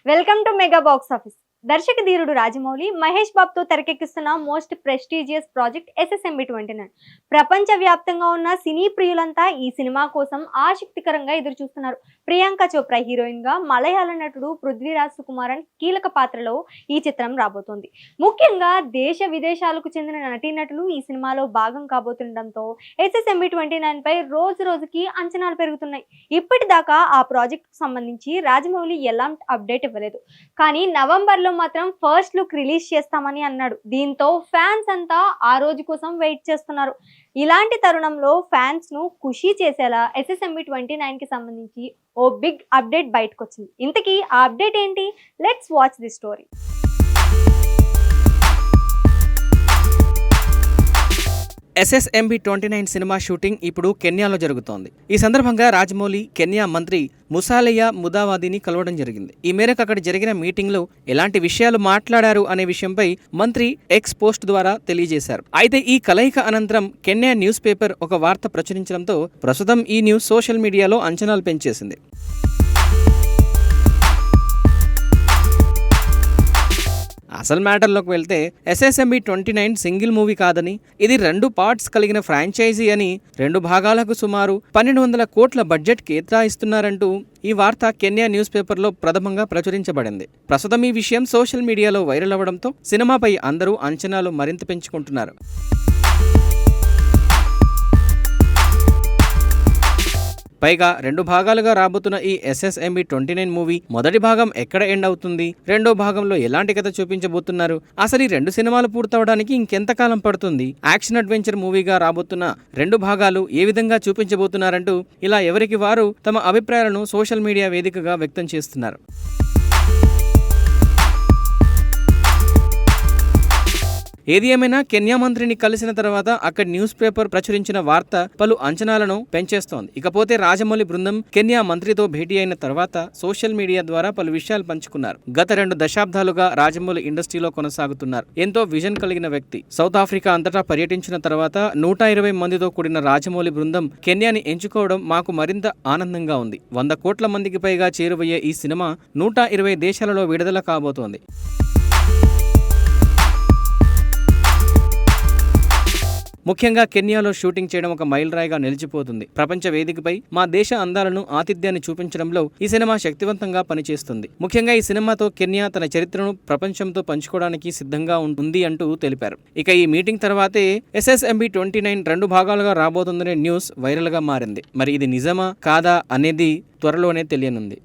Welcome to mega box office. దర్శక ధీరుడు రాజమౌళి మహేష్ బాబుతో తెరకెక్కిస్తున్న మోస్ట్ ప్రెస్టీజియస్ ప్రాజెక్ట్ SSMB 29. ప్రపంచ వ్యాప్తంగా ఉన్న సినీ ప్రియులంతా ఈ సినిమా కోసం ఆసక్తికరంగా ఎదురు చూస్తున్నారు. ప్రియాంక చోప్రా హీరోయిన్ గా మలయాళ నటుడు పృథ్వీరాజ్ సుకుమారన్ కీలక పాత్రలో ఈ చిత్రం రాబోతోంది. ముఖ్యంగా దేశ విదేశాలకు చెందిన నటీనటులు ఈ సినిమాలో భాగం కాబోతుండటంతో SSMB 29 పై రోజు రోజుకి అంచనాలు పెరుగుతున్నాయి. ఇప్పటిదాకా ఆ ప్రాజెక్ట్ కు సంబంధించి రాజమౌళి ఎలాంటి అప్డేట్ ఇవ్వలేదు. కానీ నవంబర్లో మాత్రం ఫస్ట్ లుక్ రిలీజ్ చేస్తామని అన్నాడు. దీంతో ఫ్యాన్స్ అంతా ఆ రోజు కోసం వెయిట్ చేస్తున్నారు. ఇలాంటి తరుణంలో ఫ్యాన్స్ ను ఖుషి చేసేలా SSMB 29 కి సంబంధించి ఓ బిగ్ అప్డేట్ బయటకు వచ్చింది. ఇంతకీ ఆ అప్డేట్ ఏంటి? Let's watch the story. SSMB 29 cinema shooting ఇప్పుడు కెన్యాలో జరుగుతోంది. ఈ సందర్భంగా రాజమౌళి కెన్యా మంత్రి ముసాలియా ముదావాదిని కలవడం జరిగింది. ఈ మేరకు అక్కడ జరిగిన మీటింగ్లో ఎలాంటి విషయాలు మాట్లాడారు అనే విషయంపై మంత్రి ఎక్స్ పోస్ట్ ద్వారా తెలియజేశారు. అయితే ఈ కలయిక అనంతరం కెన్యా న్యూస్ పేపర్ ఒక వార్త ప్రచురించడంతో ప్రస్తుతం ఈ న్యూస్ సోషల్ మీడియాలో అంచనాలు పెంచేసింది. అసలు మ్యాటర్లోకి వెళ్తే SSMB 29 సింగిల్ మూవీ కాదని, ఇది 2 పార్ట్స్ కలిగిన ఫ్రాంచైజీ అని, 2 భాగాలకు సుమారు 1200 కోట్ల బడ్జెట్ కేటాయిస్తున్నారంటూ ఈ వార్త కెన్యా న్యూస్ పేపర్లో ప్రథమంగా ప్రచురించబడింది. ప్రస్తుతం ఈ విషయం సోషల్ మీడియాలో వైరల్ అవ్వడంతో సినిమాపై అందరూ అంచనాలు మరింత పెంచుకుంటున్నారు. పైగా 2 భాగాలుగా రాబోతున్న ఈ SSMB 29 మూవీ మొదటి భాగం ఎక్కడ ఎండ్ అవుతుంది, రెండో భాగంలో ఎలాంటి కథ చూపించబోతున్నారు, అసలు ఈ 2 సినిమాలు పూర్తవడానికి ఇంకెంతకాలం పడుతుంది, యాక్షన్ అడ్వెంచర్ మూవీగా రాబోతున్న 2 భాగాలు ఏ విధంగా చూపించబోతున్నారంటూ ఇలా ఎవరికి వారు తమ అభిప్రాయాలను సోషల్ మీడియా వేదికగా వ్యక్తం చేస్తున్నారు. ఏది ఏమైనా కెన్యా మంత్రిని కలిసిన తర్వాత అక్కడి న్యూస్ పేపర్ ప్రచురించిన వార్త పలు అంచనాలను పెంచేస్తోంది. ఇకపోతే రాజమౌళి బృందం కెన్యా మంత్రితో భేటీ అయిన తర్వాత సోషల్ మీడియా ద్వారా పలు విషయాలు పంచుకున్నారు. గత 2 దశాబ్దాలుగా రాజమౌళి ఇండస్ట్రీలో కొనసాగుతున్నారు. ఎంతో విజన్ కలిగిన వ్యక్తి. సౌత్ ఆఫ్రికా అంతటా పర్యటించిన తర్వాత 120 మందితో కూడిన రాజమౌళి బృందం కెన్యాని ఎంచుకోవడం మాకు మరింత ఆనందంగా ఉంది. 100 కోట్ల మందికి పైగా చేరువయ్యే ఈ సినిమా 120 దేశాలలో విడుదల కాబోతోంది. ముఖ్యంగా కెన్యాలో షూటింగ్ చేయడం ఒక మైలురాయిగా నిలిచిపోతుంది. ప్రపంచ వేదికపై మా దేశ అందాలను, ఆతిథ్యాన్ని చూపించడంలో ఈ సినిమా శక్తివంతంగా పనిచేస్తుంది. ముఖ్యంగా ఈ సినిమాతో కెన్యా తన చరిత్రను ప్రపంచంతో పంచుకోవడానికి సిద్ధంగా ఉంది అంటూ తెలిపారు. ఇక ఈ మీటింగ్ తర్వాతే SSMB 29 2 భాగాలుగా రాబోతుందనే న్యూస్ వైరల్ గా మారింది. మరి ఇది నిజమా కాదా అనేది త్వరలోనే తెలియనుంది.